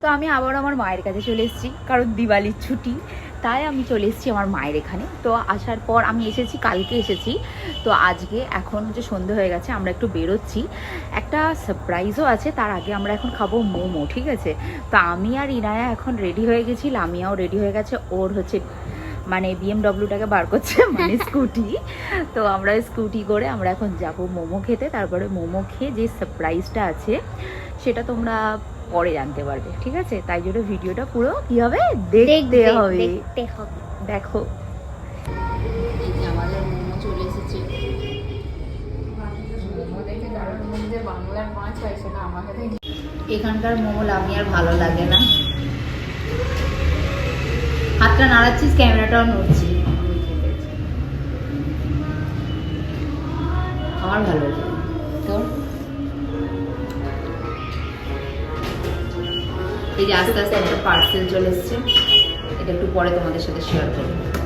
তো আমি আবার আমার মায়ের কাছে চলে এসেছি, কারণ দিওয়ালির ছুটি, তাই আমি চলে এসেছি আমার মায়ের এখানে। তো আসার পর আমি এসেছি, কালকে এসেছি, তো আজকে এখন হচ্ছে সন্ধে হয়ে গেছে, আমরা একটু বেরোচ্ছি, একটা সারপ্রাইজও আছে। তার আগে আমরা এখন খাবো মোমো, ঠিক আছে? তো আমি আর ইনায়া এখন রেডি হয়ে গেছি, লামিয়াও রেডি হয়ে গেছে, ওর হচ্ছে মানে বিএমডব্লিউটাকে বার করছে, মানে স্কুটি। তো আমরা স্কুটি করে আমরা এখন যাব মোমো খেতে। তারপরে মোমো খেয়ে যে সারপ্রাইজটা আছে সেটা তোমরা পরে জানতে পারবে, ঠিক আছে? তাই জন্য ভিডিওটা পুরো কি হবে, দেখতে হবে। দেখো আমাদের মোমো চলে এসেছে। এখানকার মোমো লামিয়ার ভালো লাগে না। হাতটা নাড়াচ্ছিস, ক্যামেরাটাও নড়ছি। আমার ভালো লাগে। তোর এই যে আস্তে আস্তে একটা পার্সেল চলে এসছে, এটা একটু পরে তোমাদের সাথে শেয়ার করবো।